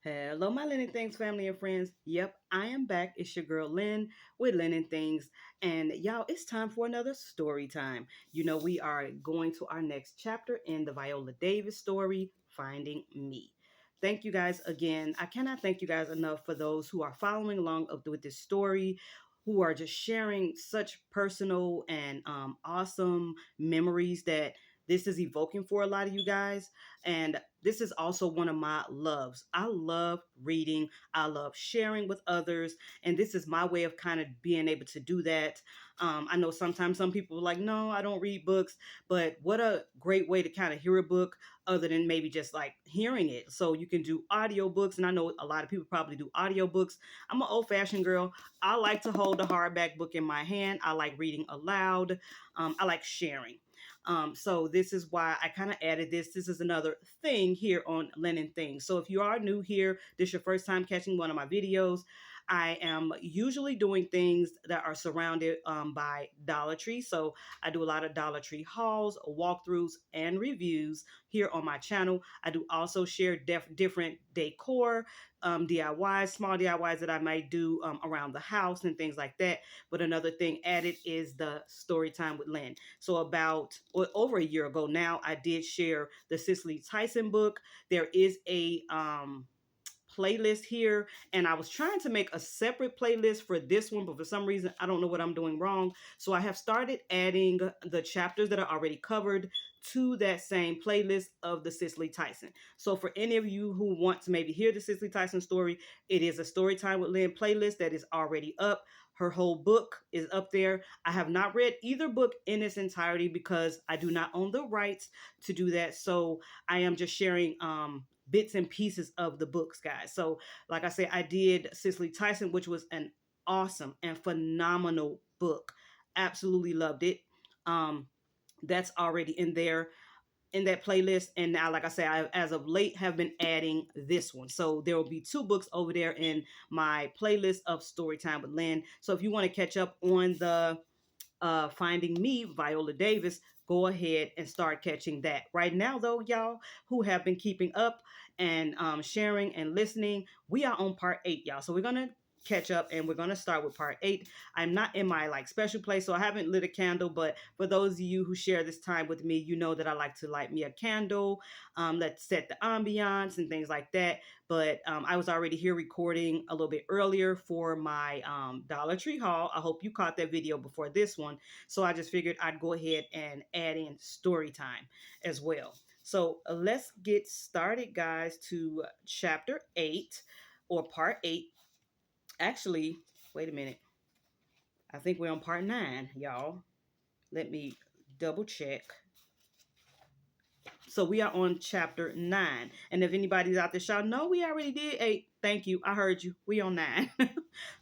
Hello, my Lynn and Things family and friends. Yep, I am back. It's your girl Lynn with Lynn and Things. And y'all, it's time for another story time. We are going to our next chapter in the Viola Davis story, Finding Me. Thank you guys again. I cannot thank you guys enough for those who are following along with this story, who are just sharing such personal and awesome memories that this is evoking for a lot of you guys. And this is also one of my loves. I love reading. I love sharing with others. And this is my way of kind of being able to do that. I know sometimes some people are like, no, I don't read books. But what a great way to kind of hear a book other than maybe just like hearing it. So you can do audiobooks. And I know a lot of people probably do audiobooks. I'm an old fashioned girl. I like to hold a hardback book in my hand. I like reading aloud. I like sharing. So this is why I kind of added this. This is another thing here on Lennon Things. So if you are new here, this is your first time catching one of my videos. I am usually doing things that are surrounded by Dollar Tree. So I do a lot of Dollar Tree hauls, walkthroughs, and reviews here on my channel. I do also share different decor, DIYs, small DIYs that I might do around the house and things like that. But another thing added is the story time with Lynn. So about over a year ago now, I did share the Cicely Tyson book. There is a playlist here, and I was trying to make a separate playlist for this one, but for some reason I don't know what I'm doing wrong. So I have started adding the chapters that are already covered to that same playlist of the Cicely Tyson. So for any of you who want to maybe hear the Cicely Tyson story, it is a story time with Lynn playlist that is already up. Her whole book is up there. I have not read either book in its entirety because I do not own the rights to do that. So I am just sharing bits and pieces of the books, guys. So, like I said, I did Cicely Tyson, which was an awesome and phenomenal book. Absolutely loved it. Um, that's already in there in that playlist. And now, like I said, I, as of late, have been adding this one. So there will be two books over there in my playlist of Storytime with Lynn. So if you want to catch up on the Finding Me, Viola Davis, go ahead and start catching that. Right now, though, y'all who have been keeping up and sharing and listening, we are on part 8, y'all. So we're going to catch up and we're going to start with part 8. I'm not in my like special place, so I haven't lit a candle, but for those of you who share this time with me, you know that I like to light me a candle. Let's set the ambiance and things like that. But I was already here recording a little bit earlier for my Dollar Tree haul. I hope you caught that video before this one. So I just figured I'd go ahead and add in story time as well. So let's get started, guys, to chapter 8 or part 8. Actually, wait a minute. I think we're on part 9, y'all. Let me double check. So we are on chapter 9. And if anybody's out there shout, no, we already did 8. Thank you. I heard you. We on 9.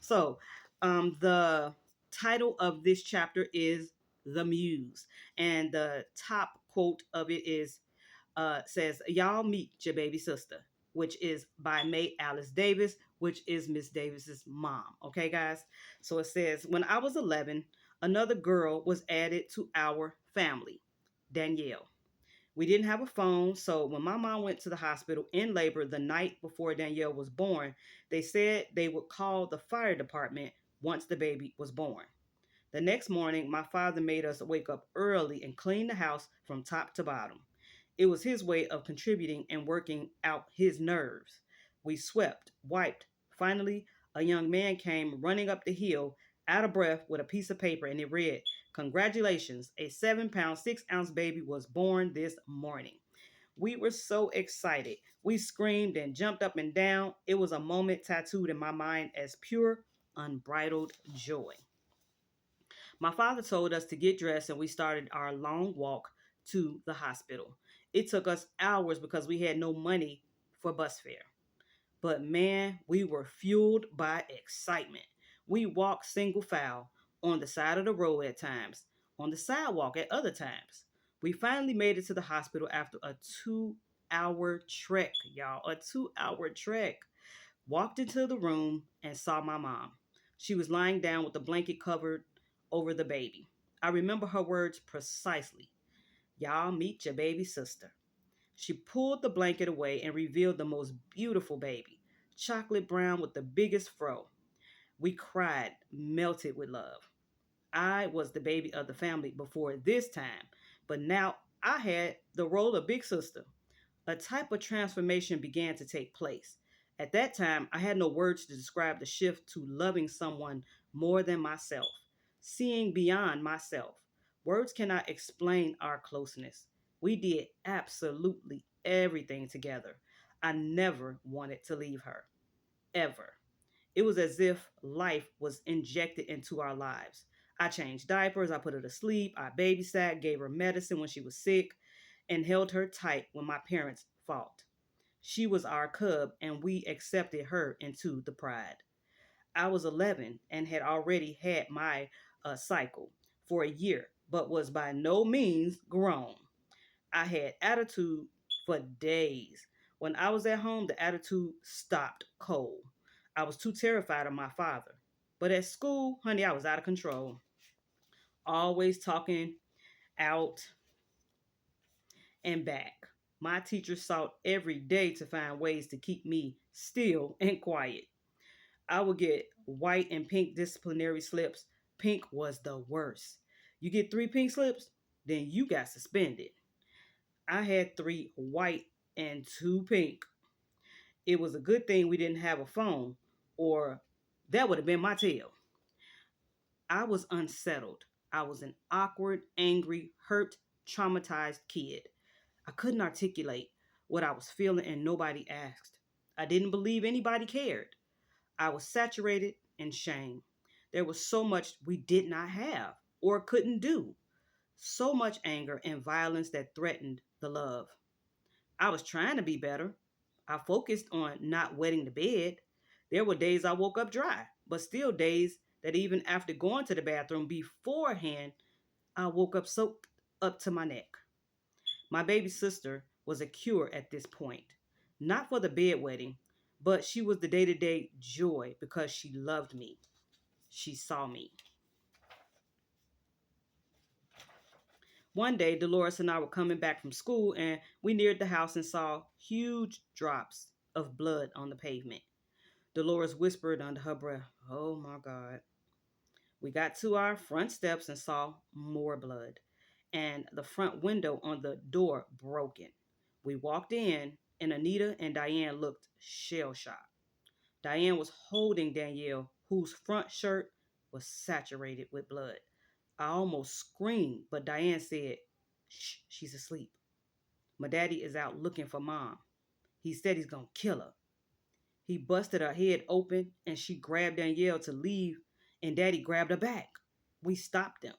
So the title of this chapter is The Muse. And the top quote of it is says, y'all meet your baby sister, which is by May Alice Davis, which is Miss Davis's mom. Okay, guys? So it says, when I was 11, another girl was added to our family, Danielle. We didn't have a phone, so when my mom went to the hospital in labor the night before Danielle was born, they said they would call the fire department once the baby was born. The next morning, my father made us wake up early and clean the house from top to bottom. It was his way of contributing and working out his nerves. We swept, wiped. Finally, a young man came running up the hill, out of breath, with a piece of paper, and it read, "Congratulations, a 7 pound, 6 ounce baby was born this morning." We were so excited. We screamed and jumped up and down. It was a moment tattooed in my mind as pure, unbridled joy. My father told us to get dressed, and we started our long walk to the hospital. It took us hours because we had no money for bus fare. But man, we were fueled by excitement. We walked single file on the side of the road at times, on the sidewalk at other times. We finally made it to the hospital after a 2 hour trek, y'all. A 2 hour trek. Walked into the room and saw my mom. She was lying down with a blanket covered over the baby. I remember her words precisely. Y'all meet your baby sister. She pulled the blanket away and revealed the most beautiful baby. chocolate brown with the biggest fro. We cried, melted with love. I was the baby of the family before this time, but now I had the role of big sister. A type of transformation began to take place. At that time, I had no words to describe the shift to loving someone more than myself, seeing beyond myself. Words cannot explain our closeness. We did absolutely everything together. I never wanted to leave her, ever. It was as if life was injected into our lives. I changed diapers, I put her to sleep, I babysat, gave her medicine when she was sick, and held her tight when my parents fought. She was our cub, and we accepted her into the pride. I was 11 and had already had my cycle for a year, but was by no means grown. I had attitude for days. When I was at home, the attitude stopped cold. I was too terrified of my father. But at school, honey, I was out of control. Always talking out and back. My teacher sought every day to find ways to keep me still and quiet. I would get white and pink disciplinary slips. Pink was the worst. You get three pink slips, then you got suspended. I had three white and two pink. It was a good thing we didn't have a phone, or that would have been my tale. I was unsettled. I was an awkward, angry, hurt, traumatized kid. I couldn't articulate what I was feeling, and nobody asked. I didn't believe anybody cared. I was saturated in shame. There was so much we did not have or couldn't do, so much anger and violence that threatened the love. I was trying to be better. I focused on not wetting the bed. There were days I woke up dry, but still days that even after going to the bathroom beforehand, I woke up soaked up to my neck. My baby sister was a cure at this point, not for the bedwetting, but she was the day to day joy because she loved me. She saw me. One day, Dolores and I were coming back from school, and we neared the house and saw huge drops of blood on the pavement. Dolores whispered under her breath, "Oh my God." We got to our front steps and saw more blood, and the front window on the door broken. We walked in, and Anita and Diane looked shell shocked. Diane was holding Danielle, whose front shirt was saturated with blood. I almost screamed, but Diane said, "Shh, she's asleep. My daddy is out looking for mom. He said he's gonna kill her." He busted her head open and she grabbed Danielle to leave, and daddy grabbed her back. We stopped them.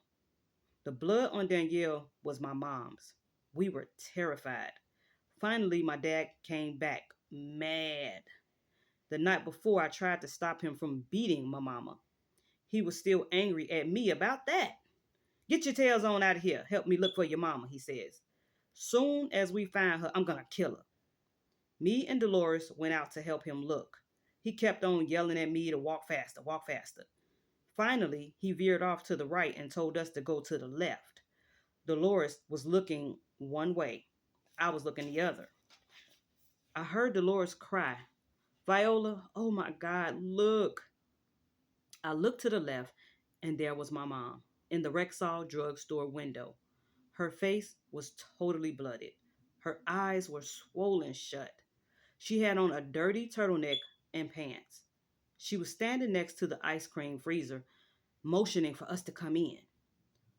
The blood on Danielle was my mom's. We were terrified. Finally, my dad came back mad. The night before, I tried to stop him from beating my mama. He was still angry at me about that. "Get your tails on out of here. Help me look for your mama," he says. "Soon as we find her, I'm going to kill her." Me and Dolores went out to help him look. He kept on yelling at me to walk faster, walk faster. Finally, he veered off to the right and told us to go to the left. Dolores was looking one way. I was looking the other. I heard Dolores cry, "Viola, oh my God, look." I looked to the left, and there was my mom in the Rexall drugstore window. Her face was totally blooded. Her eyes were swollen shut. She had on a dirty turtleneck and pants. She was standing next to the ice cream freezer, motioning for us to come in.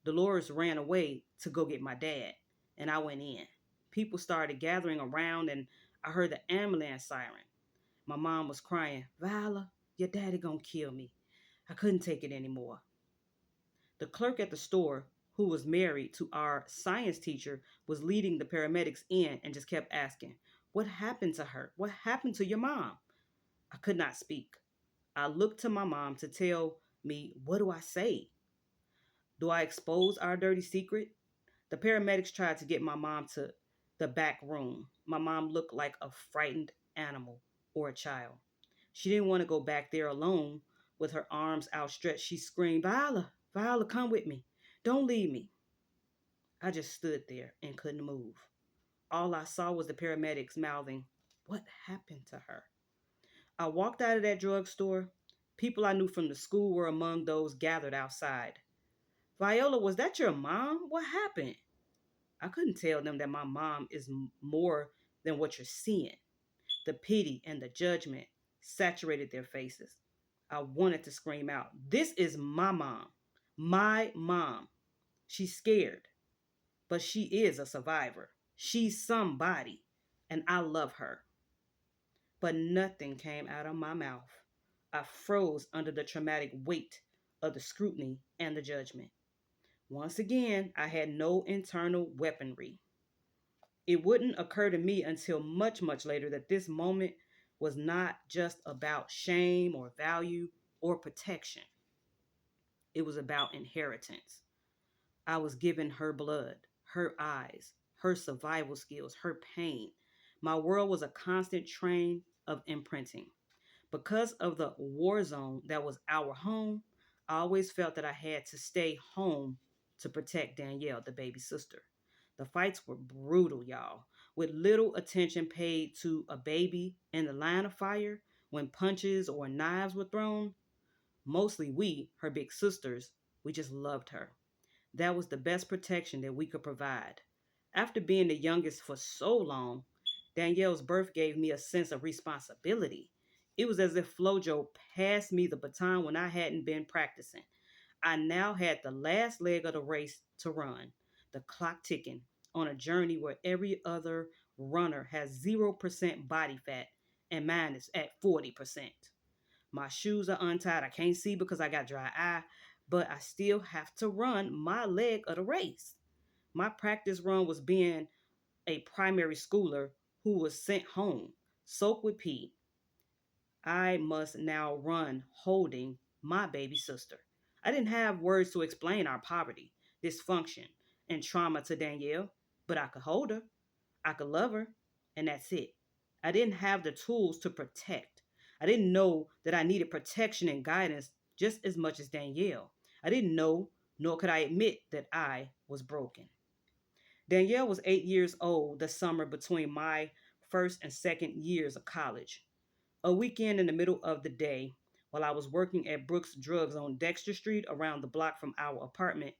Dolores ran away to go get my dad, and I went in. People started gathering around, and I heard the ambulance siren. My mom was crying, "Viola, your daddy gonna kill me." I couldn't take it anymore. The clerk at the store, who was married to our science teacher, was leading the paramedics in and just kept asking, "What happened to her? What happened to your mom?" I could not speak. I looked to my mom to tell me, what do I say? Do I expose our dirty secret? The paramedics tried to get my mom to the back room. My mom looked like a frightened animal or a child. She didn't want to go back there alone with her arms outstretched. She screamed, "Viola, Viola, come with me. Don't leave me." I just stood there and couldn't move. All I saw was the paramedics mouthing, "What happened to her?" I walked out of that drugstore. People I knew from the school were among those gathered outside. Viola, was that your mom? What happened? I couldn't tell them that my mom is more than what you're seeing. The pity and the judgment saturated their faces. I wanted to scream out, "This is my mom. My mom. She's scared, but she is a survivor. She's somebody, and I love her." But nothing came out of my mouth. I froze under the traumatic weight of the scrutiny and the judgment. Once again, I had no internal weaponry. It wouldn't occur to me until much, much later that this moment was not just about shame or value or protection. It was about inheritance. I was given her blood, her eyes, her survival skills, her pain. My world was a constant train of imprinting. Because of the war zone that was our home, I always felt that I had to stay home to protect Danielle, the baby sister. The fights were brutal, y'all, with little attention paid to a baby in the line of fire when punches or knives were thrown. Mostly we, her big sisters, we just loved her. That was the best protection that we could provide. After being the youngest for so long, Danielle's birth gave me a sense of responsibility. It was as if Flojo passed me the baton when I hadn't been practicing. I now had the last leg of the race to run, the clock ticking, on a journey where every other runner has 0% body fat and mine is at 40%. My shoes are untied. I can't see because I got dry eye, but I still have to run my leg of the race. My practice run was being a primary schooler who was sent home, soaked with pee. I must now run holding my baby sister. I didn't have words to explain our poverty, dysfunction, and trauma to Danielle, but I could hold her. I could love her, and that's it. I didn't have the tools to protect. I didn't know that I needed protection and guidance just as much as Danielle. I didn't know, nor could I admit that I was broken. Danielle was 8 years old the summer between my first and second years of college. A weekend in the middle of the day, while I was working at Brooks Drugs on Dexter Street around the block from our apartment,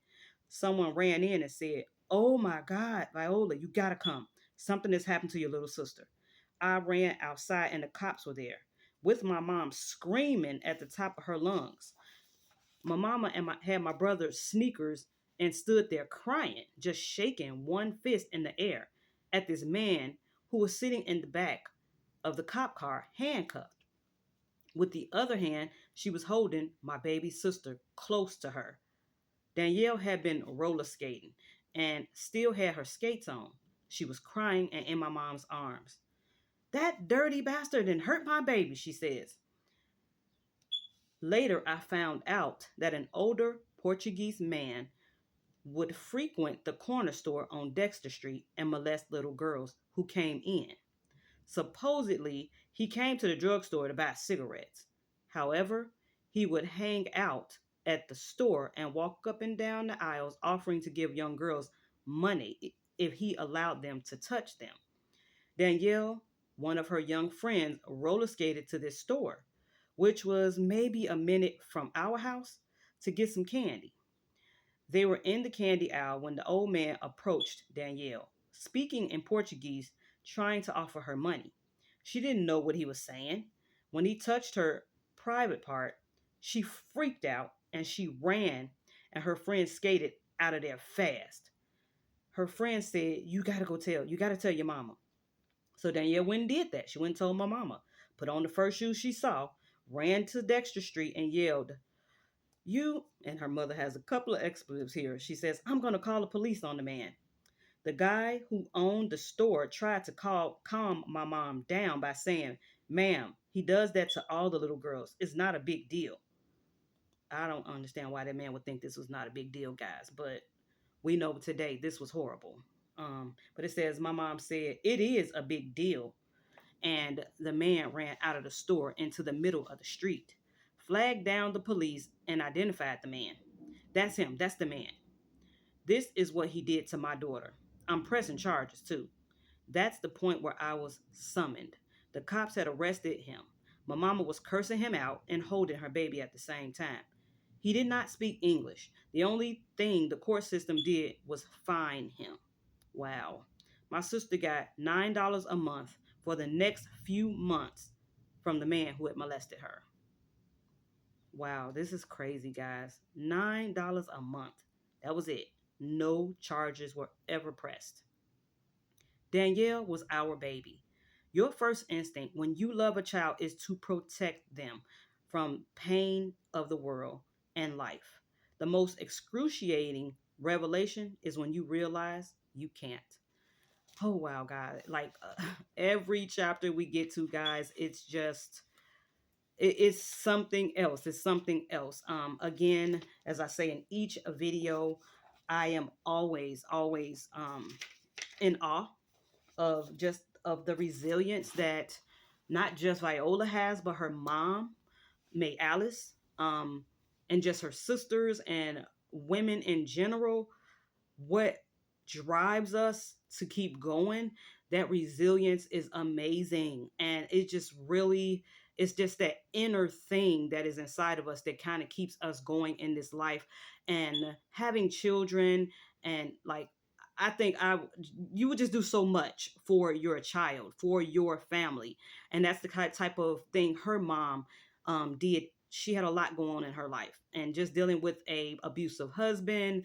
someone ran in and said, "Oh my God, Viola, you gotta come. Something has happened to your little sister." I ran outside and the cops were there, with my mom screaming at the top of her lungs. My mama and had my brother's sneakers and stood there crying, just shaking one fist in the air at this man who was sitting in the back of the cop car, handcuffed. With the other hand, she was holding my baby sister close to her. Danielle had been roller skating and still had her skates on. She was crying and in my mom's arms. "That dirty bastard and hurt my baby," she says. Later, I found out that an older Portuguese man would frequent the corner store on Dexter Street and molest little girls who came in. Supposedly, he came to the drugstore to buy cigarettes. However, he would hang out at the store and walk up and down the aisles offering to give young girls money if he allowed them to touch them. Danielle, one of her young friends, roller skated to this store, which was maybe a minute from our house, to get some candy. They were in the candy aisle when the old man approached Danielle, speaking in Portuguese, trying to offer her money. She didn't know what he was saying. When he touched her private part, she freaked out and she ran, and her friend skated out of there fast. Her friend said, you gotta tell your mama." So Danielle went and did that. She went and told my mama, put on the first shoes she saw, ran to Dexter Street and yelled, "You," and her mother has a couple of expletives here. She says, "I'm going to call the police on the man." The guy who owned the store tried to calm my mom down by saying, "Ma'am, he does that to all the little girls. It's not a big deal." I don't understand why that man would think this was not a big deal, guys, but we know today this was horrible. But it says, my mom said, "It is a big deal." And the man ran out of the store into the middle of the street, flagged down the police, and identified the man. "That's him. That's the man. This is what he did to my daughter. I'm pressing charges too." That's the point where I was summoned. The cops had arrested him. My mama was cursing him out and holding her baby at the same time. He did not speak English. The only thing the court system did was fine him. Wow. My sister got $9 a month for the next few months from the man who had molested her. Wow, this is crazy, guys. $9 a month. That was it. No charges were ever pressed. Danielle was our baby. Your first instinct when you love a child is to protect them from pain of the world and life. The most excruciating revelation is when you realize you can't. Oh wow, God! Like every chapter we get to, guys, it's just it's something else. It's something else. Again, as I say in each video, I am always in awe of just of the resilience that not just Viola has, but her mom, May Alice, and just her sisters and women in general. What drives us to keep going, that resilience is amazing. And it just really, it's just that inner thing that is inside of us that kind of keeps us going in this life. And having children, and like, I think you would just do so much for your child, for your family. And that's the kind type of thing her mom did. She had a lot going on in her life, and just dealing with a abusive husband,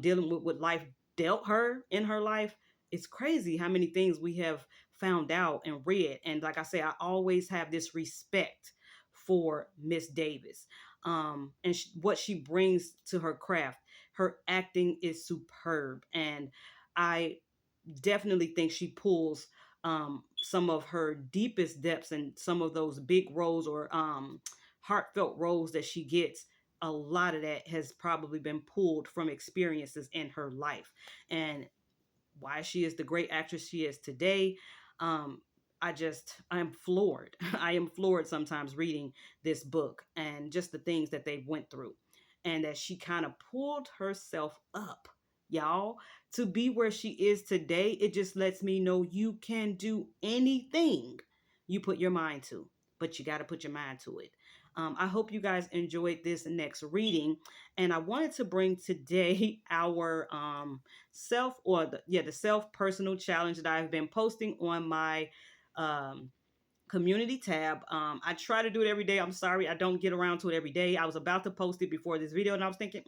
dealing with what life dealt her in her life. It's crazy how many things we have found out and read. And like I say, I always have this respect for Miss Davis, and what she brings to her craft. Her acting is superb, and I definitely think she pulls some of her deepest depths and some of those big roles, or heartfelt roles that she gets. A lot of that has probably been pulled from experiences in her life, and why she is the great actress she is today. Um, I'm floored. I am floored sometimes reading this book and just the things that they went through, and that she kind of pulled herself up, y'all, to be where she is today. It just lets me know you can do anything you put your mind to, but you got to put your mind to it. I hope you guys enjoyed this next reading, and I wanted to bring today our self, or the self personal challenge that I've been posting on my um community tab. I try to do it every day. I'm sorry I don't get around to it every day. I was about to post it before this video, and I was thinking,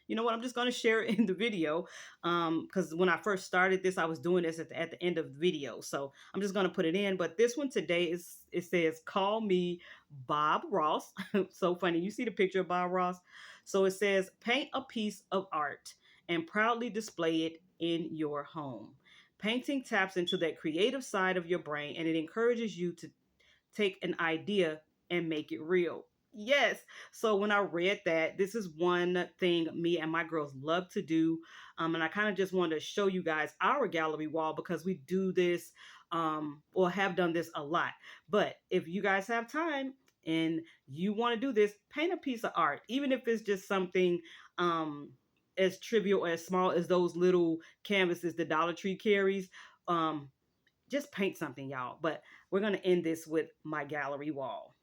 you know what, I'm just going to share it in the video, because when I first started this, I was doing this at the end of the video, so I'm just going to put it in. But this one today is, it says, call me Bob Ross. So funny, you see the picture of Bob Ross. So it says, paint a piece of art and proudly display it in your home. Painting taps into that creative side of your brain, and it encourages you to take an idea and make it real. Yes. So when I read that, this is one thing me and my girls love to do. And I kind of just wanted to show you guys our gallery wall, because we do this, or have done this a lot. But if you guys have time and you want to do this, paint a piece of art, even if it's just something as trivial or as small as those little canvases the Dollar Tree carries. Just paint something, y'all. But we're going to end this with my gallery wall.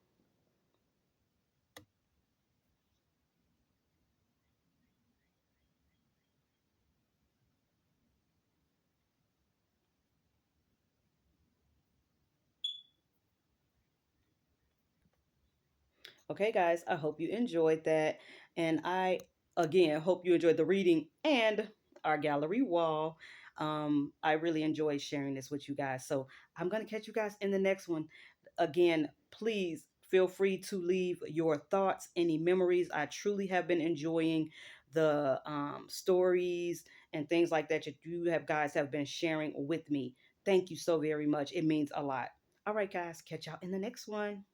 Okay, guys, I hope you enjoyed that. And I, again, hope you enjoyed the reading and our gallery wall. I really enjoyed sharing this with you guys. So I'm going to catch you guys in the next one. Again, please feel free to leave your thoughts, any memories. I truly have been enjoying the stories and things like that you have guys have been sharing with me. Thank you so very much. It means a lot. All right, guys, catch y'all in the next one.